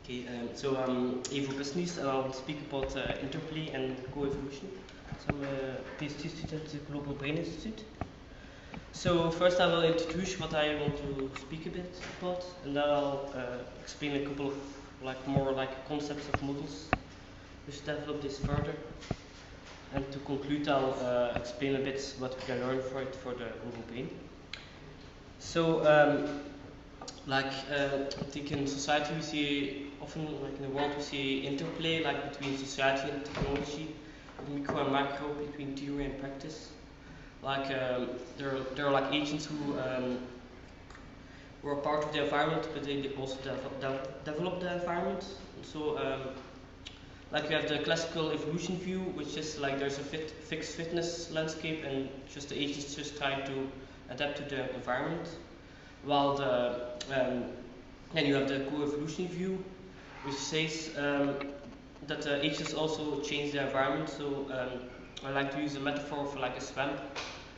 Okay, so I'm Evo Busseniers and I'll speak about interplay and co-evolution. So I'm a PhD student at the Global Brain Institute. So first I will introduce what I want to speak a bit about, and then I'll explain a couple of more concepts of models which develop this further. And to conclude, I'll explain a bit what we can learn for it for the global brain. So I think in society we see often, in the world we see interplay between society and technology, micro and macro, between theory and practice. There are agents who are part of the environment, but they also develop the environment. And so we have the classical evolution view, which is there's a fixed fitness landscape, and just the agents just try to adapt to the environment. While then you have the co-evolution view, which says that the agents also change the environment. So I like to use a metaphor for a swamp,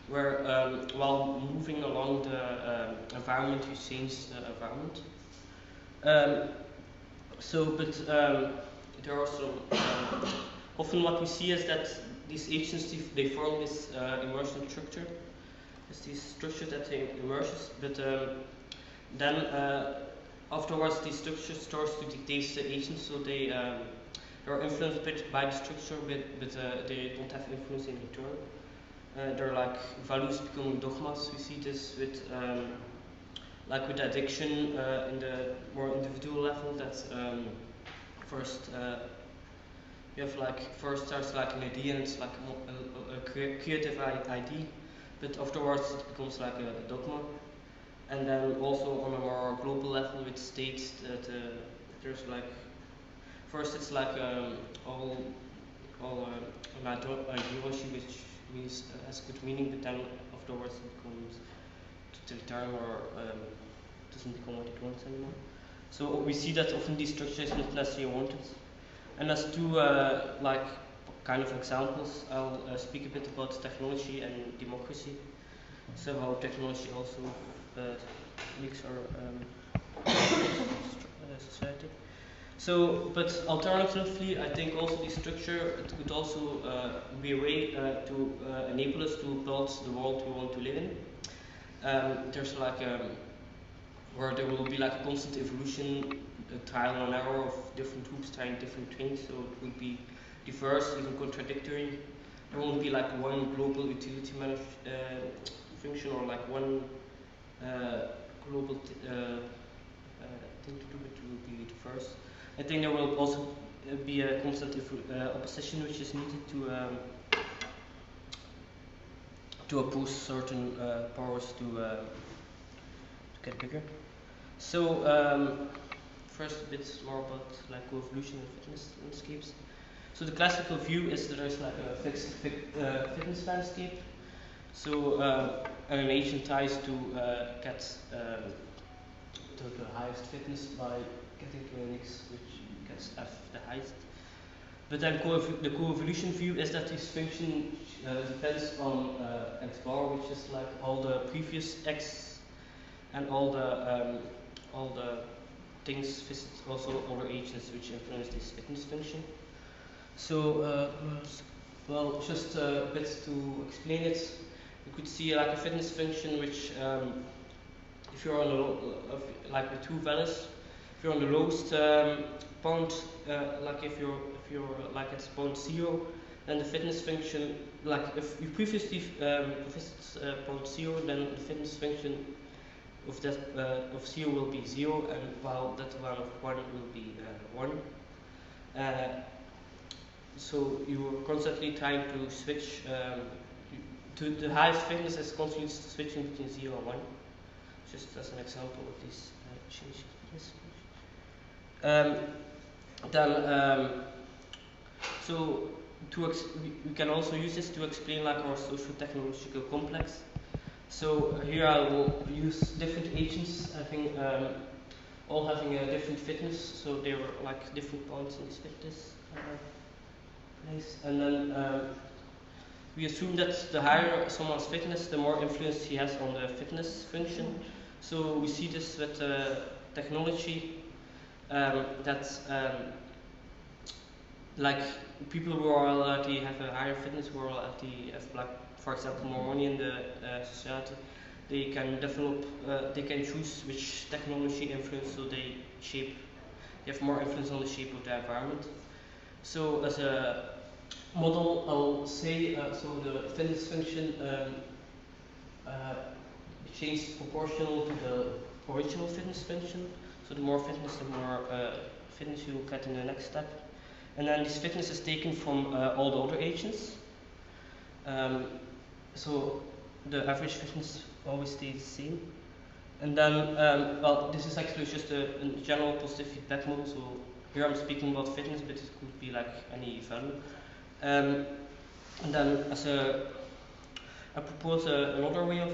where while moving along the environment, you change the environment. There are also often what we see is that these agents they form this immersion structure. It's this structure that they immerses, but then afterwards this structure starts to dictate the agents, so they are influenced by the structure, but they don't have influence in return. They're values becoming dogmas. We see this with with addiction in the more individual level. That first you have first starts an idea, and it's a creative idea, but afterwards it becomes a dogma. And then also on a more global level, it states that there's first it's all an ideology which means has good meaning, but then afterwards it becomes totalitarian or doesn't become what it wants anymore. So we see that often this structure is not necessarily wanted. And as two kind of examples, I'll speak a bit about technology and democracy. So how technology also makes our society. So, but alternatively, I think also this structure it could also be a way to enable us to build the world we want to live in. There's where there will be a constant evolution, a trial and error of different groups trying different things. So it would be diverse, even contradictory. There won't be one global utility function or one global thing to do, but it will be diverse. I think there will also be a constant opposition which is needed to oppose certain powers to get bigger. So first a bit more about co-evolution and fitness landscapes. So the classical view is that there's a fixed fitness landscape. So and an agent tries to get to the highest fitness by getting to an X which gets F the highest. But then the co-evolution view is that this function depends on X bar, which is all the previous X and all the things visit also other agents which influence this fitness function. So well, just a bit to explain it. You could see a fitness function which, if you're on the with two values, if you're on the lowest point, if you're at point 0, then the fitness function, if you previously visit point 0, then the fitness function of that of 0 will be 0, and while that one of 1 will be 1. So you are constantly trying to switch to the highest fitness is constantly switching between 0 and 1, just as an example of this change in fitness. So we can also use this to explain our socio-technological complex. So here I will use different agents having all having a different fitness. So they were different points in this fitness place, and then we assume that the higher someone's fitness, the more influence he has on the fitness function. So we see this with technology. that like people who are likely have a higher fitness, who are likely have, like, for example, more money in the society, they can develop, they can choose which technology influence, so they have more influence on the shape of the environment. So as a model, I'll say, so the fitness function changes proportional to the original fitness function. So the more fitness, the more fitness you will get in the next step. And then this fitness is taken from all the other agents. So the average fitness always stays the same. And then, well, this is actually just a general positive feedback model. So here I'm speaking about fitness, but it could be like any value. And then I propose another way of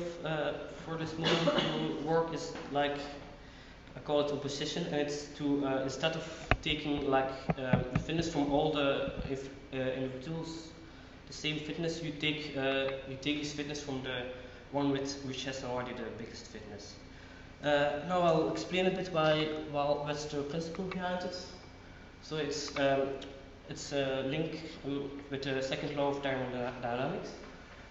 for this model to work is like, I call it a position, and it's to instead of taking like the fitness from all the individuals, the same fitness, you take this fitness from the one which has already the biggest fitness. Now I'll explain a bit what's the principle behind it. So it's a link with the second law of thermodynamics.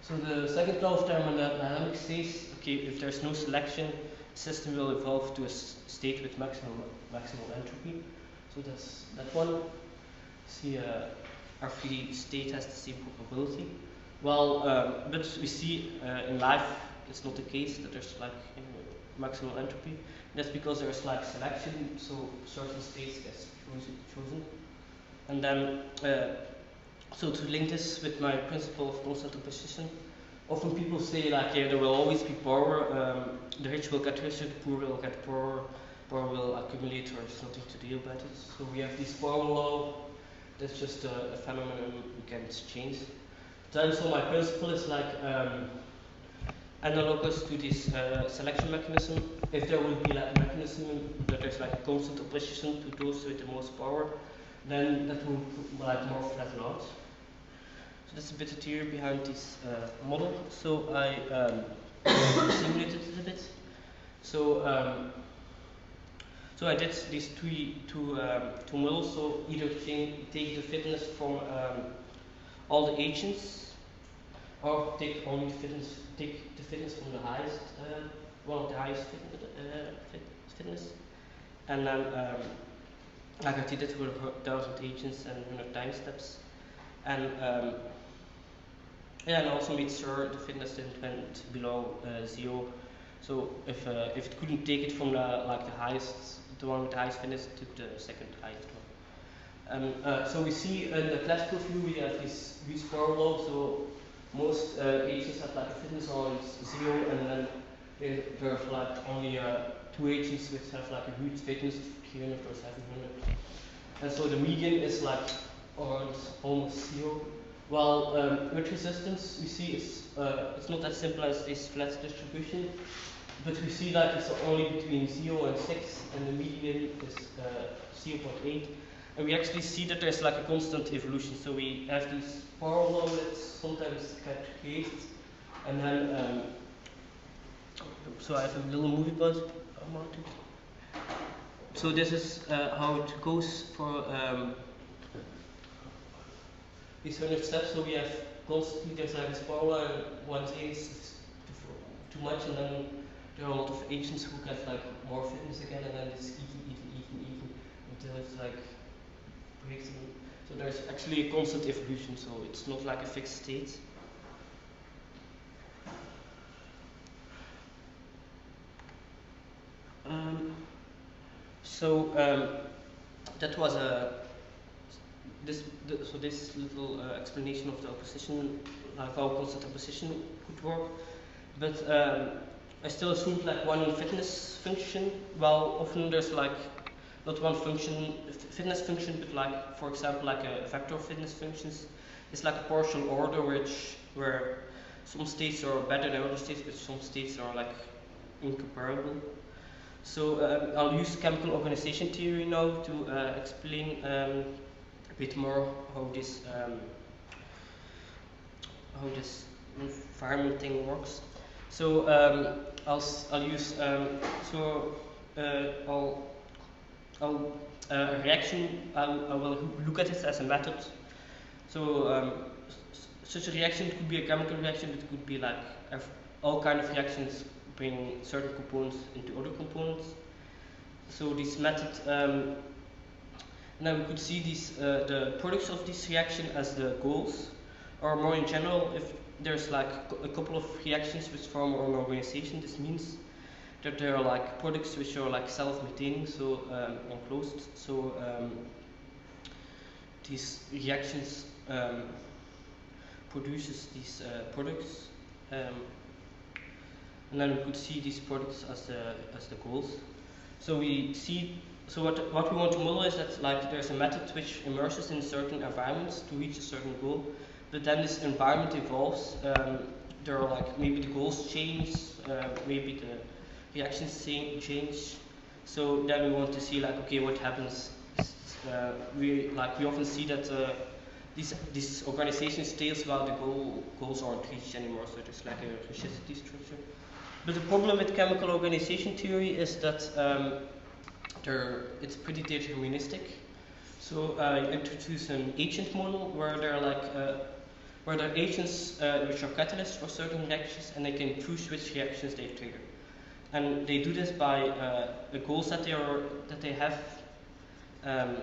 So the second law of thermodynamics says, okay, if there's no selection, the system will evolve to a state with maximal entropy. So that's that one. See, every state has the same probability. Well, but we see in life it's not the case that there's like maximal entropy. That's because there's like selection, so certain states get chosen. And then, so to link this with my principle of constant opposition, often people say like, yeah, there will always be power, the rich will get richer, the poor will get poorer, power will accumulate, or there's nothing to do about it. So we have this power law, that's just a phenomenon we can't change. Then, so my principle is like analogous to this selection mechanism. If there would be like a mechanism that there's like a constant opposition to those with the most power, then that will like more flatten out. So that's a bit of theory behind this model. So I simulated it a bit. So so I did these two models. So either take the fitness from all the agents, or take the fitness from the highest one of the highest fitness, and then like I did it with 1,000 agents and 100 time steps, and yeah, and also made sure the fitness didn't went below 0. So if it couldn't take it from the one with the highest fitness, it took the second highest one. So we see in the classical view we have this huge power law. So most agents have like a fitness on 0, and then there's like only 2 agents which have like a huge fitness, 300 or 700. And so the median is like around almost 0. While with resistance, we see it's not as simple as this flat distribution, but we see that it's only between 0 and 6, and the median is 0.8. And we actually see that there's like a constant evolution. So we have this power law that sometimes get created, and then so I have a little movie buzz mounted. So this is how it goes for these 100 steps. So we have constantly there's like this power law, and one is too much, and then there are a lot of agents who get like more fitness again, and then it's eaten until it's like breaks. So there's actually a constant evolution. So it's not like a fixed state. That was this little explanation of the opposition, like how constant opposition could work. But I still assumed like one fitness function. Well, often there's like not one fitness function, but like, for example, like a vector of fitness functions. It's like a partial order where some states are better than other states, but some states are like incomparable. So I'll use chemical organization theory now to explain a bit more how this environment thing works. So I'll use I'll a reaction, I will look at it as a method. So such a reaction could be a chemical reaction, it could be like all kind of reactions bring certain components into other components. So this method, now we could see these, the products of this reaction as the goals, or more in general, if there's like a couple of reactions which form an organization, this means that there are like products which are like self-maintaining, so enclosed. So these reactions produces these products, and then we could see these products as the goals. So we see. So what we want to model is that like there's a method which immerses in certain environments to reach a certain goal, but then this environment evolves. There are like maybe the goals change, maybe the reactions change. So then we want to see like, okay, what happens? We often see that this organization stays while the goals aren't reached anymore. So there's like a rigidity structure. But the problem with chemical organization theory is that it's pretty deterministic. So you introduce an agent model where there are agents which are catalysts for certain reactions, and they can choose which reactions they trigger. And they do this by the goals that they have, and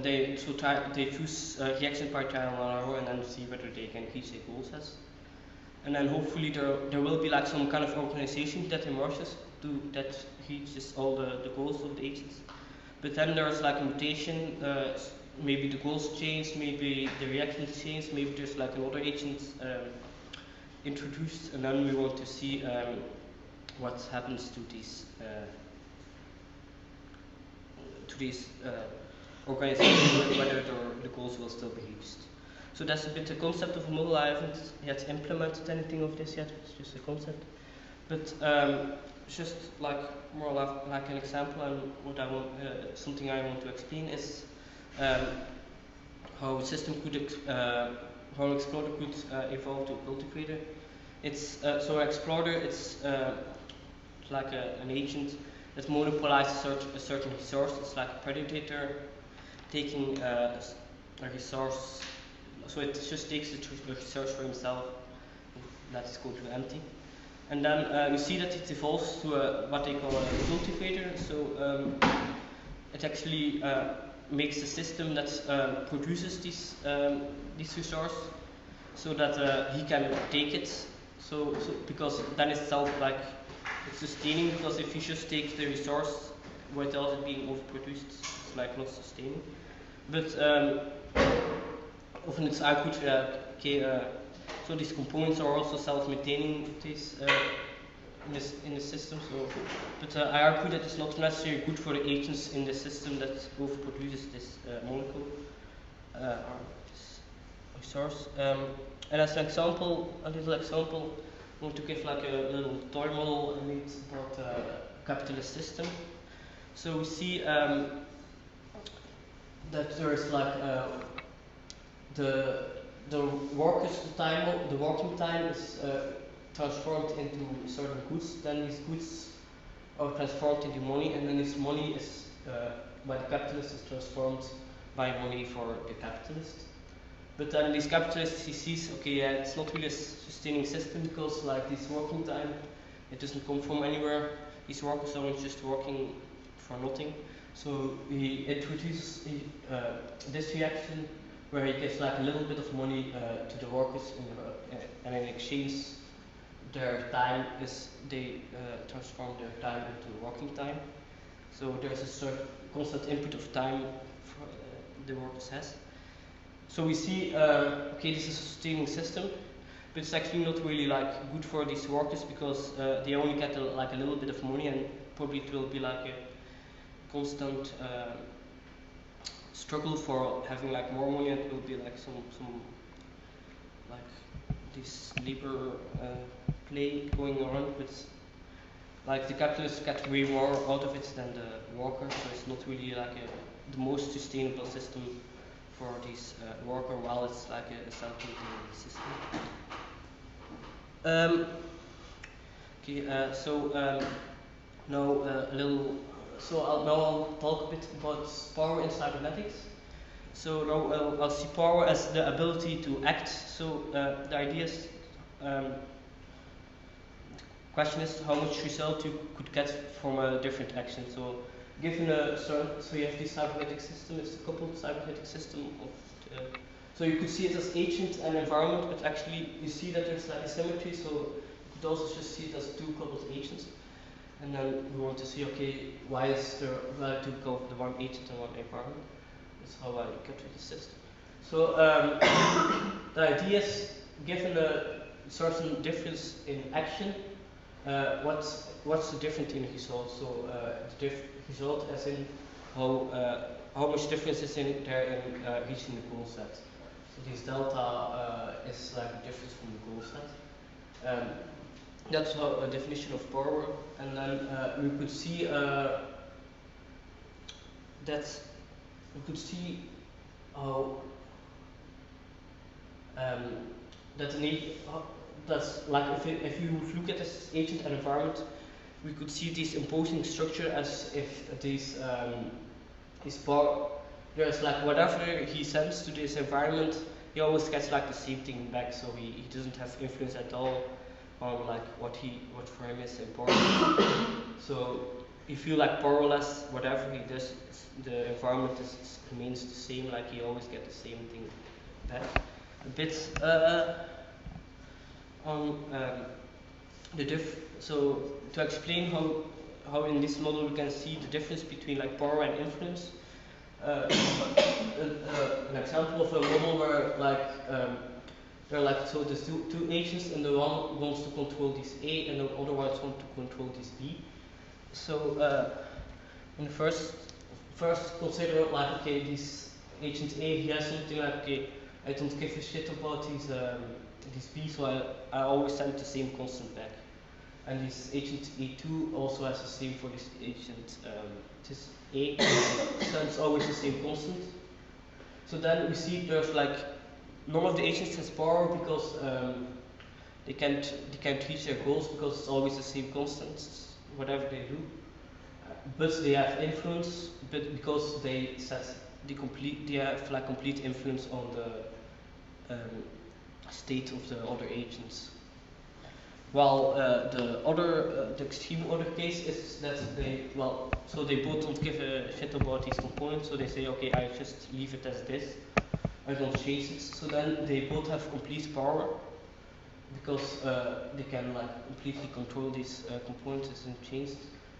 they choose reaction by trial and error, and then see whether they can reach their goals as. And then hopefully there will be like some kind of organization that emerges that reaches all the goals of the agents. But then there's like a mutation, maybe the goals change, maybe the reactions change, maybe there's like another agent introduced, and then we want to see what happens to these organizations, whether the goals will still be reached. So that's a bit the concept of a model. I haven't yet implemented anything of this yet, it's just a concept. But just like more like an example, and what I want, something I want to explain is how a system could, how an explorer could evolve to a cultivator. It's so an explorer, it's like an agent that monopolizes a certain resource. It's like a predator taking a resource. So it just takes the resource for himself, that is go to empty. And then you see that it evolves to what they call a cultivator. So it actually makes a system that produces this resource, so that he can take it. So because then itself like it's sustaining. Because if you just take the resource without it being overproduced, it's like not sustaining. But often it's output. So these components are also self-maintaining in the system. So, but I argue that it's not necessarily good for the agents in the system that overproduces this molecule or this resource. And as an example, a little example, I want to give like a little toy model I made about a capitalist system. So we see that there is like the working time is transformed into certain goods. Then these goods are transformed into money, and then this money is by the capitalist is transformed by money for the capitalist. But then these capitalists, he sees, okay, yeah, it's not really a sustaining system, because like this working time, it doesn't come from anywhere. These workers are just working for nothing. So he introduces this reaction where he gives like a little bit of money to the workers, and in exchange, their time they transform their time into working time. So there's a certain constant input of time for, the workers has. So we see, okay, this is a sustaining system, but it's actually not really like good for these workers, because they only get like a little bit of money, and probably it will be like a constant struggle for having like more money, and it will be like some like this labor play going on, but like the capitalists get way more out of it than the workers, so it's not really like the most sustainable system for this worker, while it's like a self-maintaining system. Okay, now a little. Now I'll talk a bit about power in cybernetics. So now I'll see power as the ability to act. So the idea is, question is how much result you could get from a different action. So given a certain, so you have this cybernetic system. It's a coupled cybernetic system of. So you could see it as agent and environment, but actually you see that there's like a symmetry. So you could also just see it as two coupled agents. And then we want to see, okay, why is there two coupled, the one agent and one environment? That's how I get to the system. So the idea is, given a certain difference in action, what's the difference in result? So the result as in how much difference is in there in reaching the goal set. So this delta is like the difference from the goal set. That's a definition of power, and then we could see how that's like if you look at this agent and environment, we could see this imposing structure as if this power, there's like whatever he sends to this environment, he always gets like the same thing back, so he doesn't have influence at all on like what for him is important. So if you like powerless, whatever he does, the environment remains the same, like he always gets the same thing back. A bit on so to explain how in this model we can see the difference between like power and influence. An example of a model where like there are like so there's two agents, and the one wants to control this A and the other one wants to control this B. So in the first consider like, okay, this agent A, he has something like, okay, I don't give a shit about this B, so I always send the same constant back. And this agent A2 also has the same for this agent this A, sends always the same constant. So then we see there's like none of the agents has power because they can't reach their goals because it's always the same constants whatever they do. But they have influence, but because they have like complete influence on the state of the other agents. While the extreme other case is that they both don't give a shit about these components, so they say, okay, I just leave it as this, I don't change it. So then they both have complete power because they can like completely control these components and change it.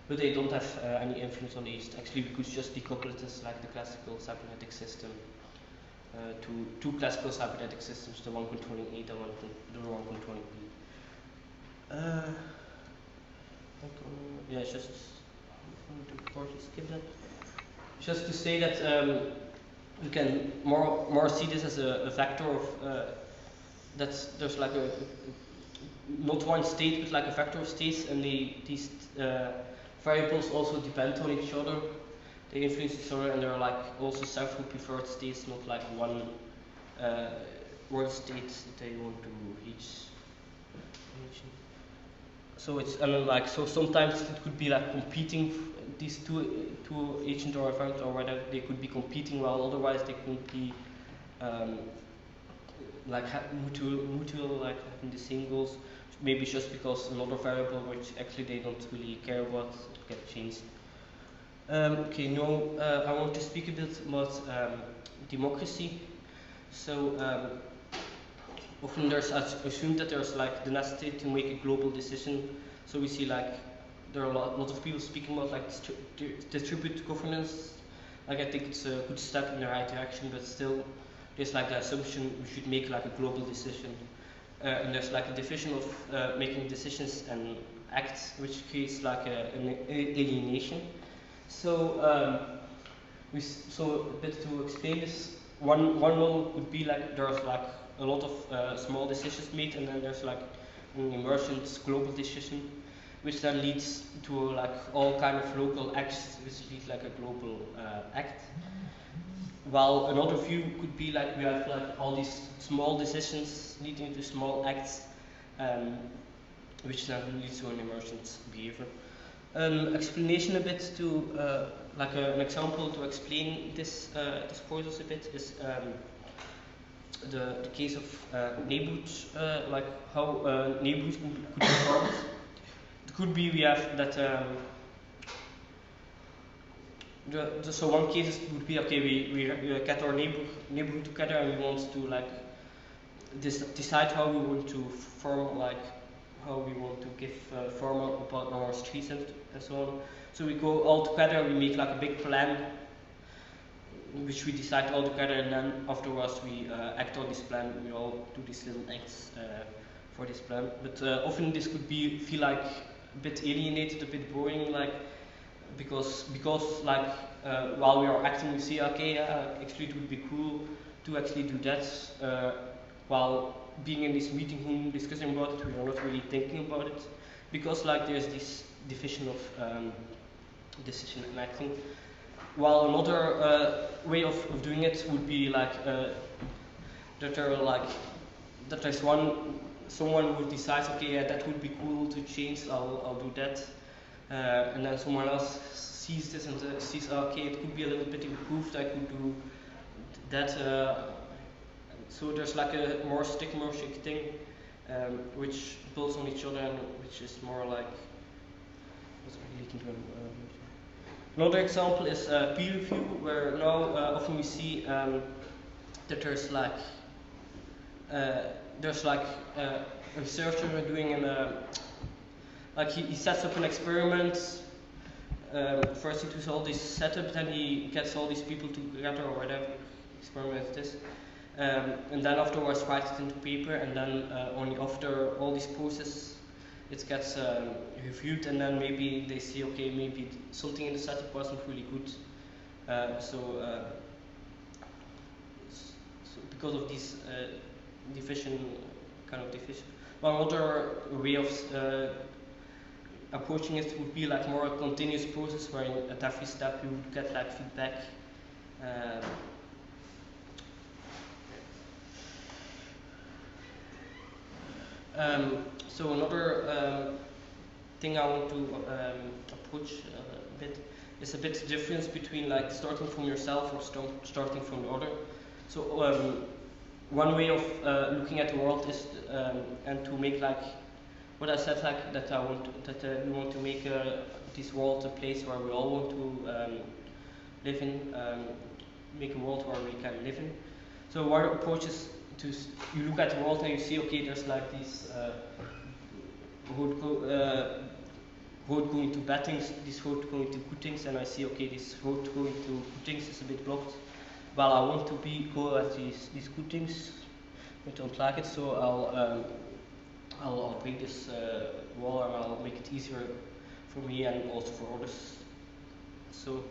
But they don't have any influence on the agent. Actually, we could just decouple it as like the classical cybernetic system to two classical cybernetic systems, the one controlling A, the one controlling B. Yeah, just skip that. Just to say that we can more see this as a vector of that there's like a not one state but like a vector of states, and these variables also depend on each other. They influence each other, and there are like also several preferred states, not like one state that they want to reach. So it's like so sometimes it could be like competing, these two agent or environment or whatever, they could be competing, while otherwise they could be like mutual like having the same goals. Maybe just because another variable which actually they don't really care about get changed. Okay, now I want to speak a bit about democracy. So often there's assumed that there's like the necessity to make a global decision. So we see like there are a lot of people speaking about like distributed governance. Like I think it's a good step in the right direction, but still there's like the assumption we should make like a global decision. And there's like a division of making decisions and acts, which creates like an alienation. So so a bit to explain this, one model would be like there's like a lot of small decisions made, and then there's like an emergent global decision, which then leads to like all kind of local acts, which lead like a global act. While another view could be like we have like all these small decisions leading to small acts, which then leads to an emergent behavior. Explanation a bit to like an example to explain this this process a bit is the case of neighborhoods, like how neighborhoods could be formed. It could be we have that. So one case would be okay. We get our neighborhood together and we want to like decide how we want to form like how we want to give form about our streets and so on. So we go all together. We make like a big plan, which we decide all together, and then afterwards we act on this plan. We all do these little acts for this plan. But often this could feel like a bit alienated, a bit boring, like because like while we are acting, we see okay, actually it would be cool to actually do that. While being in this meeting room discussing about it, we are not really thinking about it because like there's this division of decision and acting. While another way of doing it would be like that there's someone who decides okay, yeah, that would be cool to change, I'll do that, and then someone else sees this and sees okay, it could be a little bit improved, I could do that. So there's like a more stick-merging thing, which builds on each other and which is more like. Another example is peer review, where now often we see that there's like a researcher doing like he sets up an experiment. First he does all this setup, then he gets all these people together or whatever experiment it is, and then afterwards writes it into paper, and then only after all this process it gets reviewed, and then maybe they see okay, maybe something in the setup wasn't really good, so because of this division. One other way of approaching it would be like more a continuous process, where at every step you would get like feedback. So another thing I want to approach a bit is a bit the difference between like starting from yourself or starting from the other. So one way of looking at the world is and to make like what I said, like that we want to make this world a place where we all want to live in, make a world where we can live in. So one approach is you look at the world and you see okay, there's like these road going to bad things, this road going to good things, and I see okay, this road going to good things is a bit blocked. Well, I want to go at these good things. I don't like it, so I'll break this wall, and I'll make it easier for me and also for others. So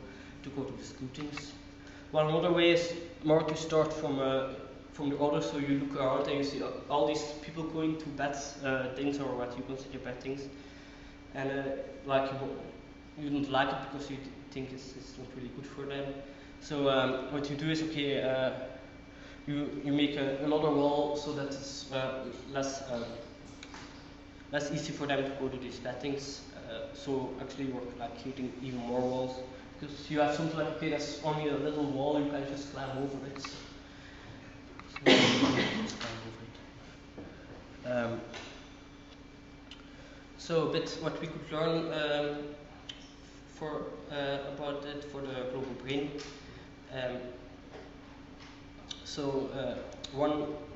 to go to these good things. Well, another way is more to start from the other. So you look around and you see all these people going to bad things, or what you consider bad things, and like you don't like it because you think it's not really good for them. So what you do is okay, you make another wall so that it's less easy for them to go to these bad things. So actually we're like creating even more walls, because you have something like okay, that's only a little wall, you can just climb over it. So a bit what we could learn about it for the global brain.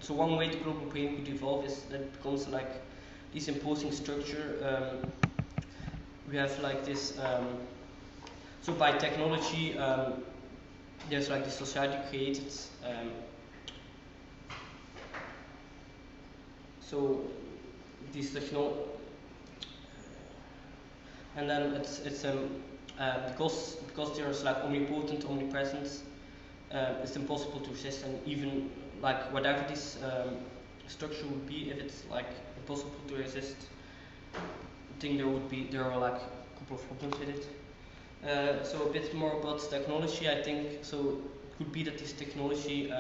One way the global brain could evolve is that it becomes like this imposing structure. We have like this. So by technology, there's like this society created. So this technology, and then it's because there's like omnipotent, omnipresent. It's impossible to resist, and even like whatever this structure would be, if it's like impossible to resist, I think there are like a couple of problems with it. So a bit more about technology, I think. So it could be that this technology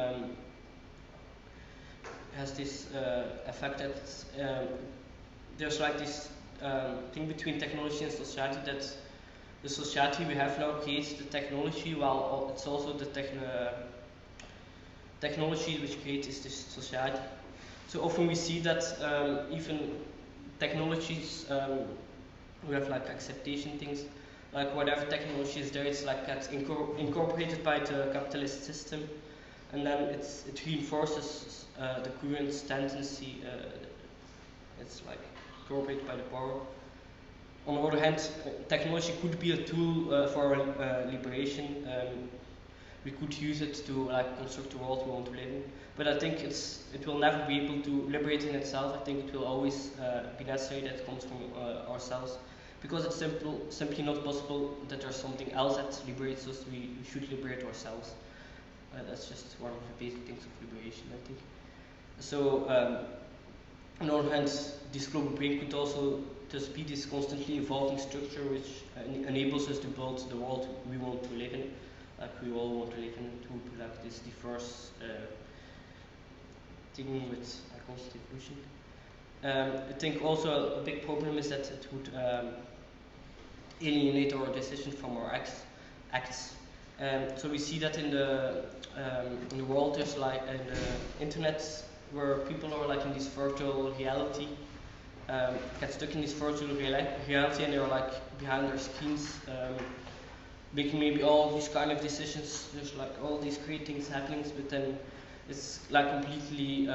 has this effect that there's like this thing between technology and society, that the society we have now creates the technology, while it's also the technology which creates this society. So often we see that even technologies, we have like acceptation things, like whatever technology is there, it's like that's incorporated by the capitalist system, and then it reinforces the current tendency. It's like incorporated by the power. On the other hand, technology could be a tool for liberation. We could use it to like construct the world we want to live in. But I think it will never be able to liberate in itself. I think it will always be necessary that it comes from ourselves, because it's simply not possible that there's something else that liberates us. We should liberate ourselves. That's just one of the basic things of liberation, I think. So, on the other hand, this global brain could also just be this constantly evolving structure which enables us to build the world we want to live in, like we all want to live in, to like this diverse thing with constant evolution. I think also a big problem is that it would alienate our decision from our acts. So we see that in the world, there's like in the internet, where people are like in this virtual reality, get stuck in this virtual reality, and they're like behind their screens, making maybe all these kind of decisions. There's like all these great things happening, but then it's like completely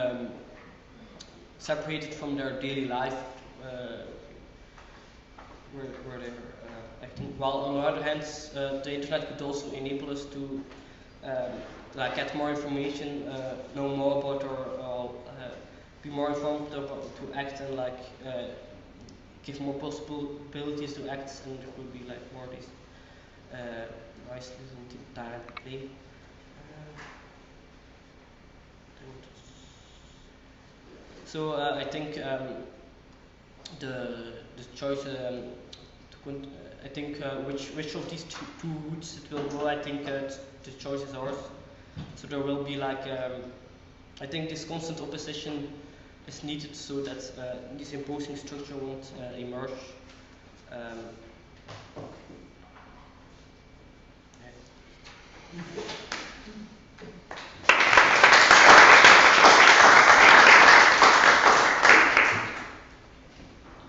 separated from their daily life, where they're acting. While on the other hand, the internet could also enable us to like get more information, know more about our, be more informed about to act, and like give more possibilities to act, and there will be like more of these nice little direct play. So I think the choice I think which of these two routes it will go, I think the choice is ours. So there will be like I think this constant opposition is needed so that this imposing structure won't emerge.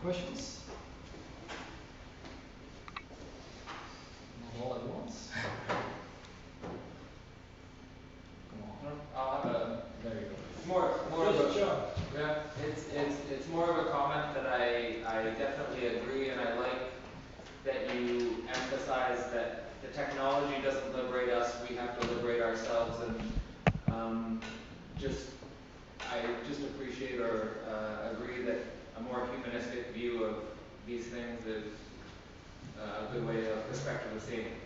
Questions? Not all at once. Come on. I'll have a. There you go. More of a. Yeah, it's more of a comment that I definitely agree, and I like that you emphasize that the technology doesn't liberate us; we have to liberate ourselves, and I just appreciate or agree that a more humanistic view of these things is a good way, a perspective of seeing it.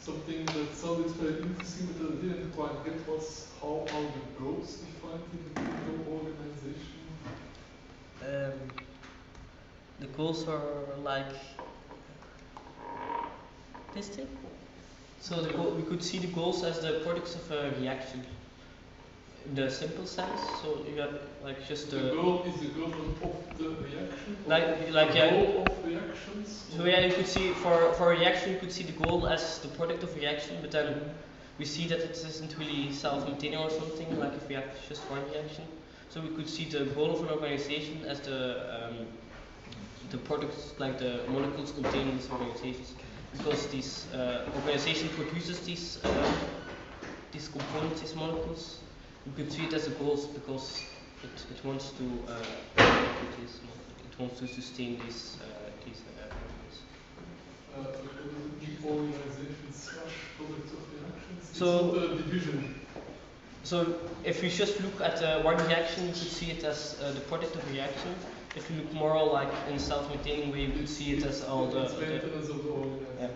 Something that sounded very interesting but I didn't quite get was how are the goals defined in the criminal organization? The goals are like this thing. So we could see the goals as the products of a reaction, in the simple sense. So you have like just the goal is the goal of the reaction. Like yeah. Goal of reactions. So yeah, you could see for a reaction, you could see the goal as the product of reaction, but then we see that it isn't really self-maintaining or something. Like if we have just one reaction, so we could see the goal of an organization as the products, like the molecules containing these organizations, because this organization produces these components, these molecules. You could see it as a goals because it wants to it wants to sustain these Organizations / products of reactions. So it's not a division. So if you just look at one reaction, you could see it as the product of reaction. If you look more like in a self-maintaining way, you could see it as all the maintenance of the organization. Yeah.